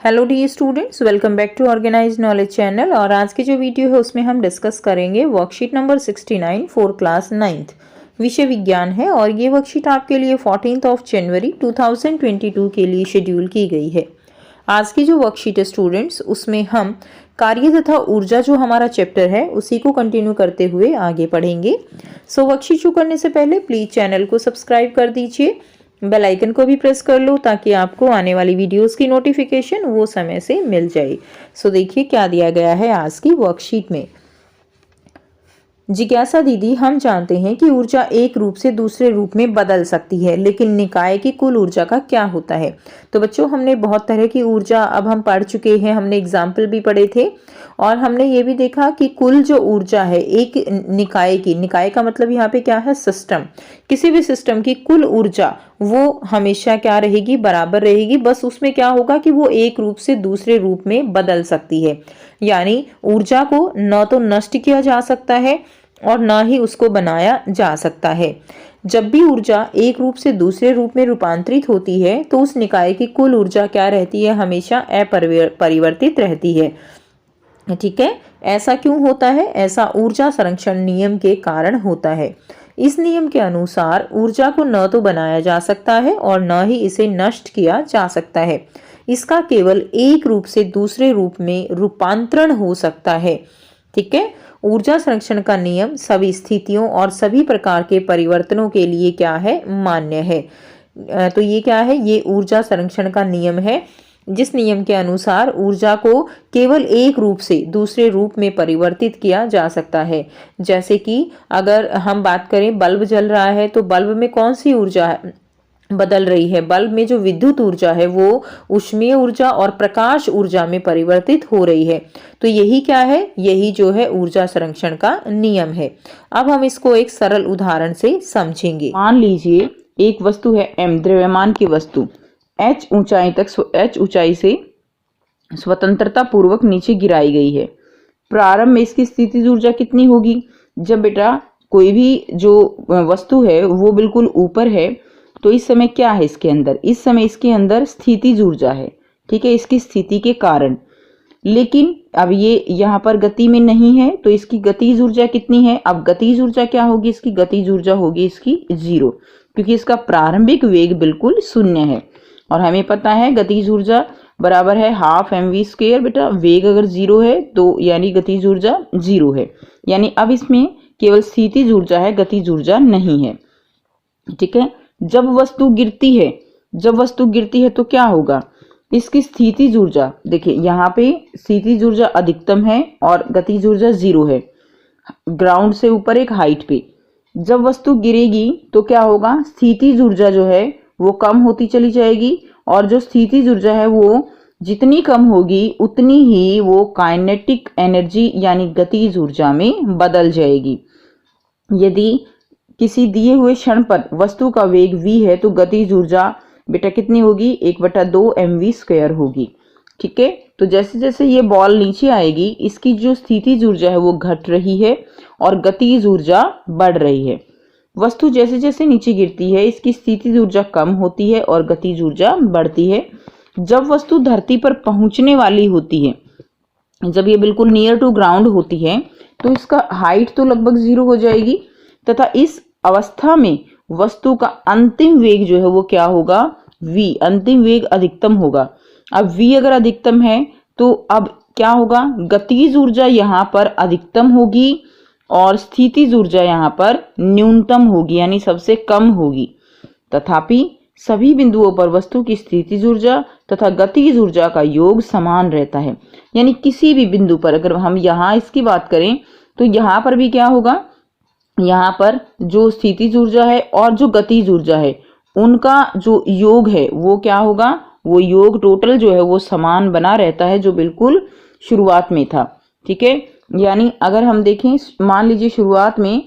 Hello the students, welcome back to organise knowledge channel. और आज की जो वीडियो है उसमें हम डिस्कस करेंगे worksheet number 69 for class 9th, विषय विज्ञान है। और ये वर्कशीट आपके लिए 14 जनवरी 2022 के लिए शेड्यूल की गई है। आज की जो वर्कशीट है स्टूडेंट्स, उसमें हम कार्य तथा ऊर्जा जो हमारा चैप्टर है उसी को कंटिन्यू करते हुए आगे पढ़ेंगे। सो वर्कशीट शुरू करने से पहले प्लीज़ चैनल को सब्सक्राइब कर दीजिए, बेल आइकन को भी प्रेस कर लो ताकि आपको आने वाली वीडियोस की नोटिफिकेशन वो समय से मिल जाए। सो देखिए क्या दिया गया है आज की वर्कशीट में। जिज्ञासा दीदी, हम जानते हैं कि ऊर्जा एक रूप से दूसरे रूप में बदल सकती है, लेकिन निकाय की कुल ऊर्जा का क्या होता है? तो बच्चों, हमने बहुत तरह की ऊर्जा अब हम पढ़ चुके हैं, हमने एग्जाम्पल भी पढ़े थे और हमने ये भी देखा कि कुल जो ऊर्जा है एक निकाय की, निकाय का मतलब यहाँ पे क्या है? सिस्टम। किसी भी सिस्टम की कुल ऊर्जा वो हमेशा क्या रहेगी? बराबर रहेगी। बस उसमें क्या होगा कि वो एक रूप से दूसरे रूप में बदल सकती है। यानी ऊर्जा को न तो नष्ट किया जा सकता है और न ही उसको बनाया जा सकता है। जब भी ऊर्जा एक रूप से दूसरे रूप में रूपांतरित होती है तो उस निकाय की कुल ऊर्जा क्या रहती है? हमेशा अपरिवर्तित रहती है। ठीक है, ऐसा क्यों होता है? ऐसा ऊर्जा संरक्षण नियम के कारण होता है। इस नियम के अनुसार ऊर्जा को न तो बनाया जा सकता है और न ही इसे नष्ट किया जा सकता है। इसका केवल एक रूप से दूसरे रूप में रूपांतरण हो सकता है। ठीक है, ऊर्जा संरक्षण का नियम सभी स्थितियों और सभी प्रकार के परिवर्तनों के लिए क्या है? मान्य है। तो ये क्या है? ये ऊर्जा संरक्षण का नियम है, जिस नियम के अनुसार ऊर्जा को केवल एक रूप से दूसरे रूप में परिवर्तित किया जा सकता है। जैसे कि अगर हम बात करें, बल्ब जल रहा है तो बल्ब में कौन सी ऊर्जा बदल रही है? बल्ब में जो विद्युत ऊर्जा है वो ऊष्मीय ऊर्जा और प्रकाश ऊर्जा में परिवर्तित हो रही है। तो यही क्या है? यही जो है ऊर्जा संरक्षण का नियम है। अब हम इसको एक सरल उदाहरण से समझेंगे। मान लीजिए एक वस्तु है m, द्रव्यमान की वस्तु h ऊंचाई से स्वतंत्रता पूर्वक नीचे गिराई गई है। प्रारंभ में इसकी स्थितिज ऊर्जा कितनी होगी? जब बेटा कोई भी जो वस्तु है वो बिल्कुल ऊपर है तो इस समय क्या है इसके अंदर? इस समय इसके अंदर स्थितिज ऊर्जा है। ठीक है, इसकी स्थिति के कारण। लेकिन अब ये यहाँ पर गति में नहीं है तो इसकी गतिज ऊर्जा कितनी है? अब गतिज ऊर्जा क्या होगी? इसकी गतिज ऊर्जा होगी इसकी 0, क्योंकि इसका प्रारंभिक वेग बिल्कुल शून्य है। और हमें पता है गतिज ऊर्जा बराबर है ½ mv²। बेटा वेग अगर 0 है तो यानी गतिज ऊर्जा 0 है। यानी अब इसमें केवल स्थितिज ऊर्जा है, गतिज ऊर्जा नहीं है। ठीक है, जब वस्तु गिरती है तो क्या होगा? इसकी स्थितिज ऊर्जा, देखिए यहाँ पे स्थितिज ऊर्जा अधिकतम है और गतिज ऊर्जा 0 है, ग्राउंड से ऊपर एक हाइट पे। जब वस्तु गिरेगी तो क्या होगा? स्थितिज ऊर्जा जो है वो कम होती चली जाएगी और जो स्थितिज ऊर्जा है वो जितनी कम होगी उतनी ही वो काइनेटिक एनर्जी यानी गतिज ऊर्जा में बदल जाएगी। यदि किसी दिए हुए क्षण पर वस्तु का वेग v है तो गतिज ऊर्जा बेटा कितनी होगी? 1/2 mv² होगी। ठीक है, तो जैसे जैसे ये बॉल नीचे आएगी इसकी जो स्थितिज ऊर्जा है वो घट रही है और गतिज ऊर्जा बढ़ रही है। वस्तु जैसे जैसे नीचे गिरती है इसकी स्थितिज ऊर्जा कम होती है और गतिज ऊर्जा बढ़ती है। जब वस्तु धरती पर पहुंचने वाली होती है, जब ये बिल्कुल नियर टू ग्राउंड होती है तो इसका हाइट तो लगभग 0 हो जाएगी तथा इस अवस्था में वस्तु का अंतिम वेग जो है वो क्या होगा? v, अंतिम वेग अधिकतम होगा। अब v अगर अधिकतम है तो अब क्या होगा? गतिज ऊर्जा यहाँ पर अधिकतम होगी और स्थितिज ऊर्जा यहाँ पर न्यूनतम होगी यानी सबसे कम होगी। तथापि सभी बिंदुओं पर वस्तु की स्थितिज ऊर्जा तथा गतिज ऊर्जा का योग समान रहता है। यानी किसी भी बिंदु पर अगर हम यहाँ इसकी बात करें तो यहाँ पर भी क्या होगा? यहाँ पर जो स्थितिज ऊर्जा है और जो गतिज ऊर्जा है उनका जो योग है वो क्या होगा? वो योग टोटल जो है वो समान बना रहता है जो बिल्कुल शुरुआत में था। ठीक है, यानी अगर हम देखें, मान लीजिए शुरुआत में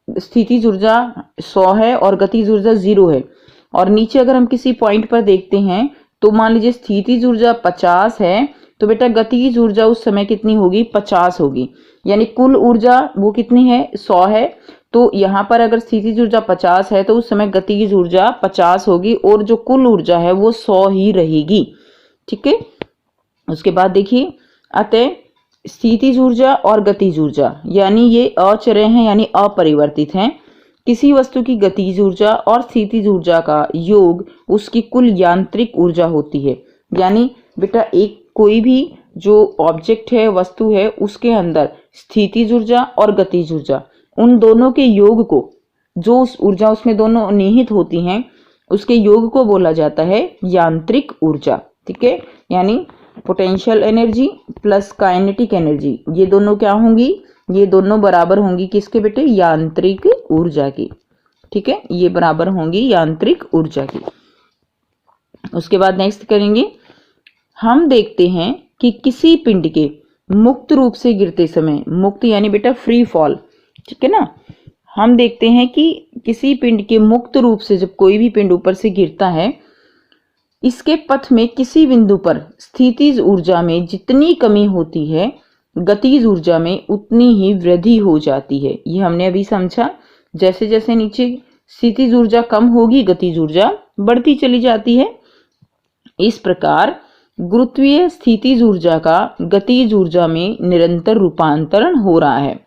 स्थितिज ऊर्जा 100 है और गतिज ऊर्जा 0 है और नीचे अगर हम किसी पॉइंट पर देखते हैं तो मान लीजिए स्थितिज ऊर्जा 50 है तो बेटा गतिज ऊर्जा उस समय कितनी होगी? 50 होगी। यानी कुल ऊर्जा वो कितनी है? 100 है। तो यहाँ पर अगर स्थितिज ऊर्जा 50 है तो उस समय गतिज ऊर्जा 50 होगी और जो कुल ऊर्जा है वो 100 ही रहेगी। ठीक है, उसके बाद देखिए, अतः स्थितिज ऊर्जा और गतिज ऊर्जा यानी ये अचर हैं यानी अपरिवर्तित हैं। किसी वस्तु की गतिज ऊर्जा और स्थितिज ऊर्जा का योग उसकी कुल यांत्रिक ऊर्जा होती है। यानी बेटा एक कोई भी जो ऑब्जेक्ट है, वस्तु है, उसके अंदर स्थितिज ऊर्जा और गतिज ऊर्जा, उन दोनों के योग को, जो उस ऊर्जा उसमें दोनों निहित होती हैं, उसके योग को बोला जाता है यांत्रिक ऊर्जा। ठीक है, यानी potential energy plus kinetic energy, ये दोनों क्या होंगी, ये दोनों बराबर होंगी किसके बेटे, यांत्रिक ऊर्जा की। ठीक है, ये बराबर होंगी यांत्रिक ऊर्जा की। उसके बाद नेक्स्ट करेंगे, हम देखते हैं कि किसी पिंड के मुक्त रूप से गिरते समय, मुक्त यानी बेटा फ्री फॉल, ठीक है ना, हम देखते हैं कि किसी पिंड के मुक्त रूप से जब कोई भी पिंड ऊपर से गिरता है, इसके पथ में किसी बिंदु पर स्थितिज ऊर्जा में जितनी कमी होती है, गतिज ऊर्जा में उतनी ही वृद्धि हो जाती है। ये हमने अभी समझा। जैसे जैसे नीचे स्थितिज ऊर्जा कम होगी, गतिज ऊर्जा बढ़ती चली जाती है। इस प्रकार गुरुत्वीय स्थितिज ऊर्जा का गतिज ऊर्जा में निरंतर रूपांतरण हो रहा है।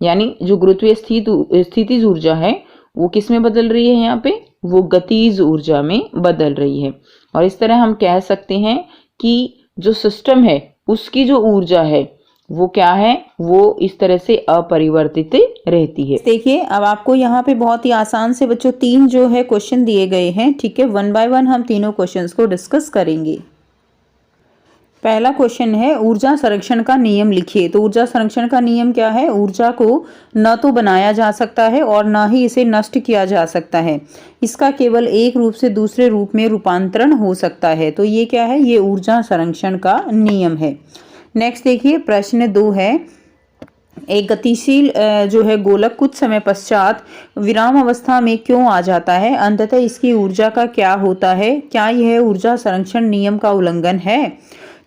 यानी जो गुरुत्वीय स्थितिज ऊर्जा है वो किस में बदल रही है, यहाँ पे वो गतिज ऊर्जा में बदल रही है। और इस तरह हम कह सकते हैं कि जो सिस्टम है उसकी जो ऊर्जा है वो क्या है, वो इस तरह से अपरिवर्तित रहती है। देखिए अब आपको यहाँ पे बहुत ही आसान से बच्चों 3 जो है क्वेश्चन दिए गए हैं। ठीक है, 1 बाय 1 हम तीनों क्वेश्चंस को डिस्कस करेंगे। पहला क्वेश्चन है ऊर्जा संरक्षण का नियम लिखिए। तो ऊर्जा संरक्षण का नियम क्या है, ऊर्जा को न तो बनाया जा सकता है और न ही इसे नष्ट किया जा सकता है, इसका केवल एक रूप से दूसरे रूप में रूपांतरण हो सकता है। तो ये क्या है, ये ऊर्जा संरक्षण का नियम है। नेक्स्ट देखिए प्रश्न 2 है, एक गतिशील जो है गोलक कुछ समय पश्चात विराम अवस्था में क्यों आ जाता है, अंततः इसकी ऊर्जा का क्या होता है, क्या यह ऊर्जा संरक्षण नियम का उल्लंघन है।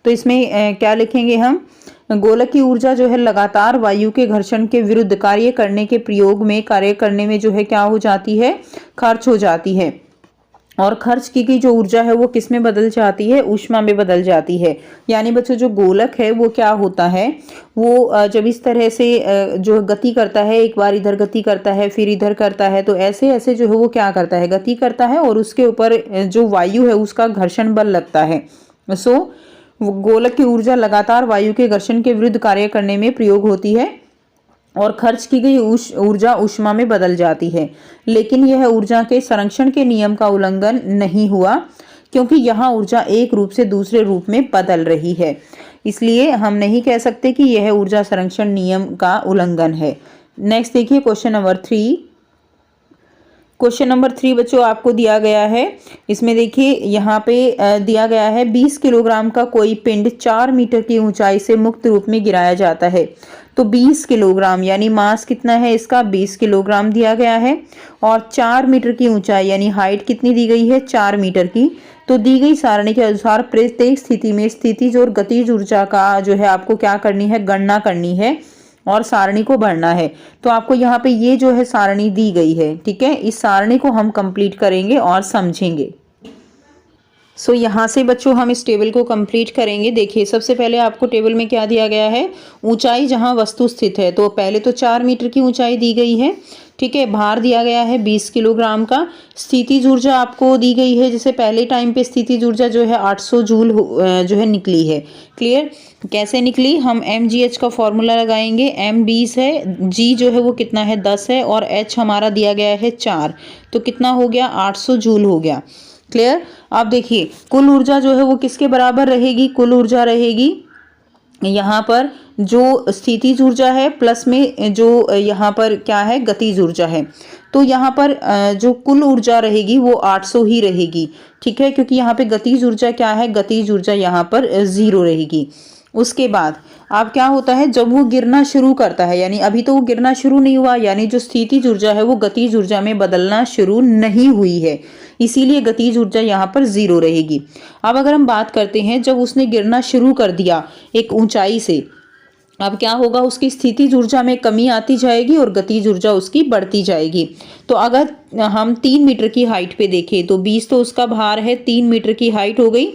तो इसमें क्या लिखेंगे हम, गोलक की ऊर्जा जो है लगातार वायु के घर्षण के विरुद्ध कार्य करने के प्रयोग में कार्य करने में जो है क्या हो जाती है, खर्च हो जाती है। और खर्च की गई जो ऊर्जा है वो किस में बदल जाती है, ऊष्मा में बदल जाती है। यानी बच्चों जो गोलक है वो क्या होता है, वो जब इस तरह से जो गति करता है, एक बार इधर गति करता है फिर इधर करता है, तो ऐसे ऐसे जो है वो क्या करता है, गति करता है और उसके ऊपर जो वायु है उसका घर्षण बल लगता है। सो गोलक की ऊर्जा लगातार वायु के घर्षण के विरुद्ध कार्य करने में प्रयोग होती है और खर्च की गई ऊर्जा ऊष्मा में बदल जाती है। लेकिन यह ऊर्जा के संरक्षण के नियम का उल्लंघन नहीं हुआ, क्योंकि यहाँ ऊर्जा एक रूप से दूसरे रूप में बदल रही है, इसलिए हम नहीं कह सकते कि यह ऊर्जा संरक्षण नियम का उल्लंघन है। नेक्स्ट देखिए क्वेश्चन नंबर 3। क्वेश्चन नंबर 3 बच्चों आपको दिया गया है, इसमें देखिए यहाँ पे दिया गया है 20 किलोग्राम का कोई पिंड 4 मीटर की ऊंचाई से मुक्त रूप में गिराया जाता है। तो 20 किलोग्राम यानी मास कितना है इसका, 20 किलोग्राम दिया गया है और 4 मीटर की ऊंचाई यानी हाइट कितनी दी गई है, 4 मीटर की। तो दी गई सारणी के अनुसार प्रत्येक स्थिति में स्थितिज और गतिज ऊर्जा का जो है आपको क्या करनी है, गणना करनी है और सारणी को भरना है। तो आपको यहाँ पे ये जो है सारणी दी गई है, ठीक है, इस सारणी को हम कंप्लीट करेंगे और समझेंगे। सो यहाँ से बच्चों हम इस टेबल को कंप्लीट करेंगे। देखिए सबसे पहले आपको टेबल में क्या दिया गया है, ऊंचाई जहाँ वस्तु स्थित है, तो पहले तो 4 मीटर की ऊंचाई दी गई है, ठीक है, भार दिया गया है 20 किलोग्राम का, स्थितिज ऊर्जा आपको दी गई है, जैसे पहले टाइम पे स्थितिज ऊर्जा जो है 800 जूल जो है निकली है। क्लियर, कैसे निकली, हम mgh का फॉर्मूला लगाएंगे, m 20 है, g जो है वो कितना है 10 है और h हमारा दिया गया है 4, तो कितना हो गया 800 जूल हो गया। क्लियर, अब देखिए कुल ऊर्जा जो है वो किसके बराबर रहेगी, कुल ऊर्जा रहेगी यहाँ पर जो स्थितिज ऊर्जा है प्लस में जो यहाँ पर क्या है गतिज ऊर्जा है। तो यहाँ पर जो कुल ऊर्जा रहेगी वो 800 ही रहेगी, ठीक है, क्योंकि यहाँ पे गतिज ऊर्जा क्या है, गतिज ऊर्जा यहाँ पर 0 रहेगी। उसके बाद अब क्या होता है, जब वो गिरना शुरू करता है, यानी अभी तो वो गिरना शुरू नहीं हुआ, यानी जो स्थितिज ऊर्जा है वो गतिज ऊर्जा में बदलना शुरू नहीं हुई है, इसीलिए गतिज ऊर्जा यहाँ पर 0 रहेगी। अब अगर हम बात करते हैं जब उसने गिरना शुरू कर दिया एक ऊंचाई से, अब क्या होगा, उसकी स्थितिज ऊर्जा में कमी आती जाएगी और गतिज ऊर्जा उसकी बढ़ती जाएगी। तो अगर हम 3 मीटर की हाइट पे देखें तो 20 तो उसका भार है, 3 मीटर की हाइट हो गई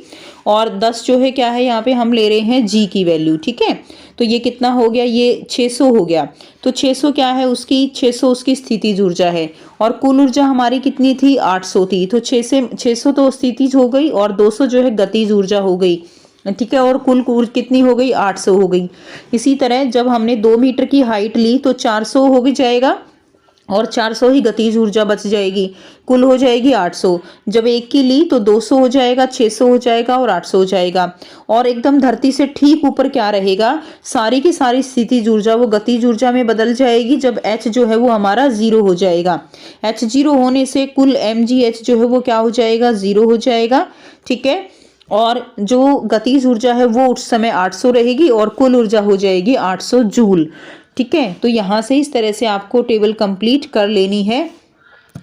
और 10 जो है क्या है, यहाँ पे हम ले रहे हैं g की वैल्यू, ठीक है। तो ये कितना हो गया, ये 600 हो गया। तो 600 क्या है उसकी, 600 उसकी स्थितिज ऊर्जा है और कुल ऊर्जा हमारी कितनी थी, 800 थी। तो 600 तो स्थितिज हो गई और 200 जो है गतिज ऊर्जा हो गई, ठीक है। और कुल कितनी हो गई, 800 हो गई। इसी तरह जब हमने 2 मीटर की हाइट ली तो 400 हो भी जाएगा और 400 ही गतिज ऊर्जा बच जाएगी, कुल हो जाएगी 800। जब 1 की ली तो 200 हो जाएगा, 600 हो जाएगा और 800 हो जाएगा। और एकदम धरती से ठीक ऊपर क्या रहेगा, सारी की सारी स्थितिज ऊर्जा वो गतिज ऊर्जा में बदल जाएगी जब h जो है वो हमारा 0 हो जाएगा। h 0 होने से कुल mgh जो है वो क्या हो जाएगा, 0 हो जाएगा, ठीक है। और जो गतिज ऊर्जा है वो उस समय 800 रहेगी और कुल ऊर्जा हो जाएगी 800 जूल, ठीक है। तो यहाँ से इस तरह से आपको टेबल कंप्लीट कर लेनी है।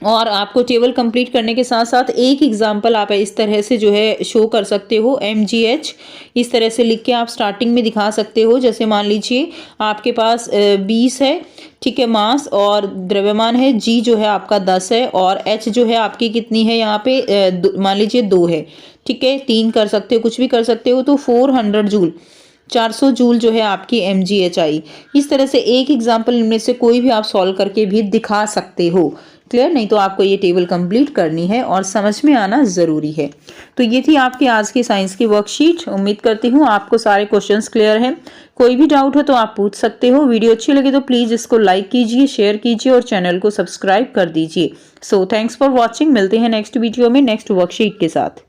और आपको टेबल कंप्लीट करने के साथ साथ एक एग्जांपल आप इस तरह से जो है शो कर सकते हो, mgh इस तरह से लिख के आप स्टार्टिंग में दिखा सकते हो। जैसे मान लीजिए आपके पास 20 है, ठीक है, मास, और द्रव्यमान है g जो है आपका 10 है और h जो है आपकी कितनी है यहाँ पे, मान लीजिए 2 है, ठीक है, 3 कर सकते हो, कुछ भी कर सकते हो। तो 400 जूल, 400 जूल जो है आपकी mgh आई। इस तरह से एक एग्जाम्पल इनमें से कोई भी आप सॉल्व करके भी दिखा सकते हो। क्लियर, नहीं तो आपको ये टेबल कंप्लीट करनी है और समझ में आना ज़रूरी है। तो ये थी आपकी आज की साइंस की वर्कशीट। उम्मीद करती हूँ आपको सारे क्वेश्चंस क्लियर हैं। कोई भी डाउट हो तो आप पूछ सकते हो। वीडियो अच्छी लगे तो प्लीज़ इसको लाइक कीजिए, शेयर कीजिए और चैनल को सब्सक्राइब कर दीजिए। So thanks for watching. मिलते हैं नेक्स्ट वीडियो में नेक्स्ट वर्कशीट के साथ।